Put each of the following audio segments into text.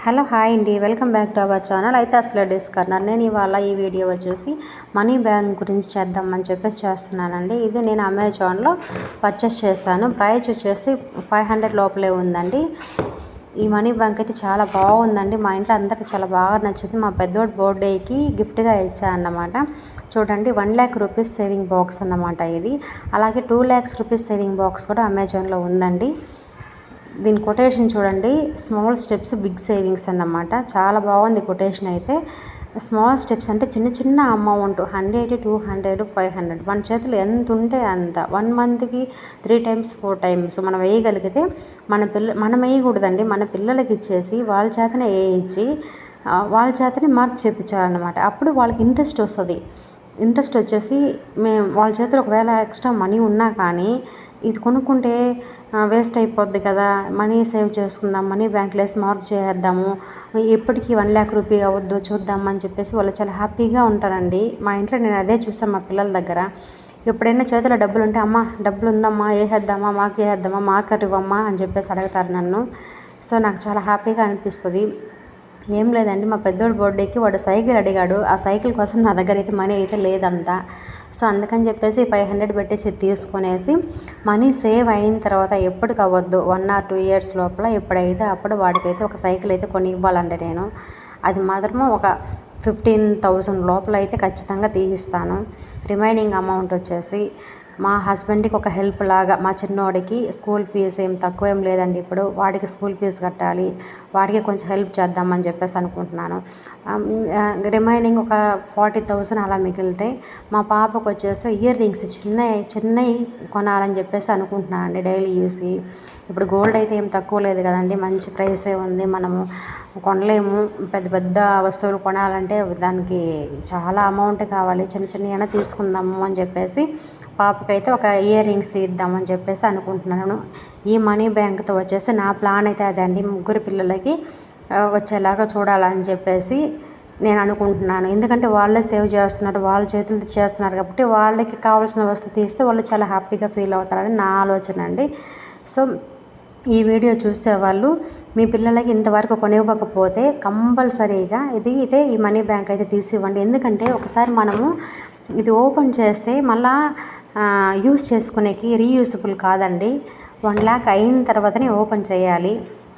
Hello hi అండి, welcome back to our channel. అయితే అసలు డిస్కర్నర్ నేను ఇవాళ ఈ వీడియో వచ్చేసి మనీ బ్యాంక్ గురించి చేద్దామని చెప్పేసి చేస్తున్నానండి. ఇది నేను అమెజాన్లో పర్చేస్ చేశాను. ప్రైస్ వచ్చేసి 500 లోపలే ఉందండి. ఈ మనీ బ్యాంక్ అయితే చాలా బాగుందండి. మా ఇంట్లో అందరికీ చాలా బాగా నచ్చింది. మా పెద్దోడు బర్త్డేకి గిఫ్ట్గా ఇచ్చానమాట. చూడండి, 1 lakh రూపీస్ సేవింగ్ బాక్స్ అన్నమాట ఇది. అలాగే 2 lakhs రూపీస్ సేవింగ్ బాక్స్ కూడా అమెజాన్లో ఉందండి. దీని కొటేషన్ చూడండి, స్మాల్ స్టెప్స్ బిగ్ సేవింగ్స్ అన్నమాట. చాలా బాగుంది కొటేషన్ అయితే. స్మాల్ స్టెప్స్ అంటే చిన్న చిన్న అమౌంట్, 100, 200, 500 మన చేతులు ఎంత ఉంటే అంత 1 monthకి 3 times 4 times మనం వేయగలిగితే మనం వేయకూడదండి, మన పిల్లలకి ఇచ్చేసి వాళ్ళ చేతనే వేయించి వాళ్ళ చేతనే మార్క్ చేయించాలన్నమాట. అప్పుడు వాళ్ళకి ఇంట్రెస్ట్ వస్తుంది. ఇంట్రెస్ట్ వచ్చేసి మేము వాళ్ళ చేతిలో ఒకవేళ ఎక్స్ట్రా మనీ ఉన్నా కానీ ఇది కొనుక్కుంటే వేస్ట్ అయిపోద్ది కదా, మనీ సేవ్ చేసుకుందాం, మనీ బ్యాంక్లో వేసి మార్క్ చేద్దాము, ఎప్పటికీ 1 lakh రూపీ అవ్వద్దు చూద్దాం అని చెప్పేసి వాళ్ళు చాలా హ్యాపీగా ఉంటారండి. మా ఇంట్లో నేను అదే చూసాను మా పిల్లల దగ్గర. ఎప్పుడైనా చేతిలో డబ్బులు ఉంటే, అమ్మ డబ్బులు ఉందమ్మా వేసేద్దామా, మార్క్ చేసేద్దామా, మార్కర్ ఇవ్వమ్మా అని చెప్పేసి అడుగుతారు నన్ను. సో నాకు చాలా హ్యాపీగా అనిపిస్తుంది. ఏం లేదండి, మా పెద్దోడు బర్త్డేకి వాడు సైకిల్ అడిగాడు. ఆ సైకిల్ కోసం నా దగ్గర అయితే మనీ అయితే లేదంతా. సో అందుకని చెప్పేసి 500 పెట్టేసి తీసుకునేసి మనీ సేవ్ అయిన తర్వాత ఎప్పటికి అవ్వద్దు 1 or 2 years లోపల ఎప్పుడైతే అప్పుడు వాడికైతే ఒక సైకిల్ అయితే కొని ఇవ్వాలండి నేను. అది మాత్రము ఒక 15,000 లోపల అయితే ఖచ్చితంగా తీయిస్తాను. రిమైనింగ్ అమౌంట్ వచ్చేసి మా హస్బెండ్కి ఒక హెల్ప్ లాగా, మా చిన్నోడికి స్కూల్ ఫీజు ఏం తక్కువ ఏం లేదండి. ఇప్పుడు వాడికి స్కూల్ ఫీజు కట్టాలి, వాడికి కొంచెం హెల్ప్ చేద్దామని చెప్పేసి అనుకుంటున్నాను. రిమైనింగ్ ఒక 40,000 అలా మిగిలితే మా పాపకు వచ్చేసి ఇయర్ రింగ్స్ చిన్నవి కొనాలని చెప్పేసి అనుకుంటున్నాను అండి, డైలీ యూస్. ఇప్పుడు గోల్డ్ అయితే ఏం తక్కువ లేదు కదండి, మంచి ప్రైసే ఉంది. మనము కొనలేము, పెద్ద పెద్ద వస్తువులు కొనాలంటే దానికి చాలా అమౌంట్ కావాలి. చిన్న చిన్నవి తీసుకుందాము అని చెప్పేసి పాపకైతే ఒక ఇయర్ రింగ్స్ తీద్దామని చెప్పేసి అనుకుంటున్నాను. ఈ మనీ బ్యాంక్తో వచ్చేసి నా ప్లాన్ అయితే అదే అండి, ముగ్గురు పిల్లలకి వచ్చేలాగా చూడాలని చెప్పేసి నేను అనుకుంటున్నాను. ఎందుకంటే వాళ్ళే సేవ్ చేస్తున్నారు, వాళ్ళ చేతులతో చేస్తున్నారు కాబట్టి వాళ్ళకి కావాల్సిన వస్తువు తీస్తే వాళ్ళు చాలా హ్యాపీగా ఫీల్ అవుతారని నా ఆలోచన అండి. సో ఈ వీడియో చూసేవాళ్ళు మీ పిల్లలకి ఇంతవరకు కొనివ్వకపోతే కంపల్సరీగా ఇదే ఈ మనీ బ్యాంక్ అయితే తీసి ఇవ్వండి. ఎందుకంటే ఒకసారి మనము ఇది ఓపెన్ చేస్తే మళ్ళా యూస్ చేసుకునేకి రీయూజబుల్ కాదండి. 1 lakh అయిన తర్వాతనే ఓపెన్ చేయాలి.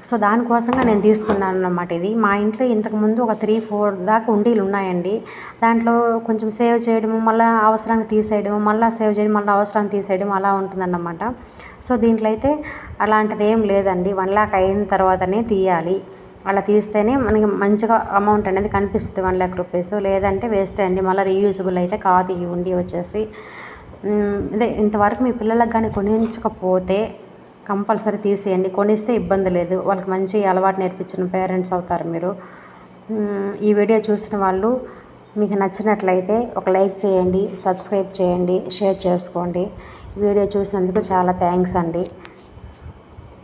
సో దానికోసంగా నేను తీసుకున్నాను అన్నమాట. ఇది మా ఇంట్లో ఇంతకుముందు ఒక 3-4 దాకా ఉండీలు ఉన్నాయండి. దాంట్లో కొంచెం సేవ్ చేయడము, మళ్ళీ అవసరానికి తీసేయడము, మళ్ళీ సేవ్ చేయడం, మళ్ళీ అవసరానికి తీసేయడం అలా ఉంటుందన్నమాట. సో దీంట్లో అయితే అలాంటిది ఏం లేదండి. 1 lakh అయిన తర్వాతనే తీయాలి. అలా తీస్తేనే మనకి మంచిగా అమౌంట్ అనేది కనిపిస్తుంది 1 lakh రూపీస్. లేదంటే వేస్ట్ అండి, మళ్ళీ రీయూజబుల్ అయితే కాదు ఈ ఉండి వచ్చేసి. ఇంతవరకు మీ పిల్లలకు కానీ కొనించకపోతే కంపల్సరీ తీసేయండి. కొనిస్తే ఇబ్బంది లేదు, వాళ్ళకి మంచి అలవాటు నేర్పించిన పేరెంట్స్ అవుతారు మీరు. ఈ వీడియో చూసిన వాళ్ళు మీకు నచ్చినట్లయితే ఒక లైక్ చేయండి, సబ్స్క్రైబ్ చేయండి, షేర్ చేసుకోండి. వీడియో చూసినందుకు చాలా థ్యాంక్స్ అండి.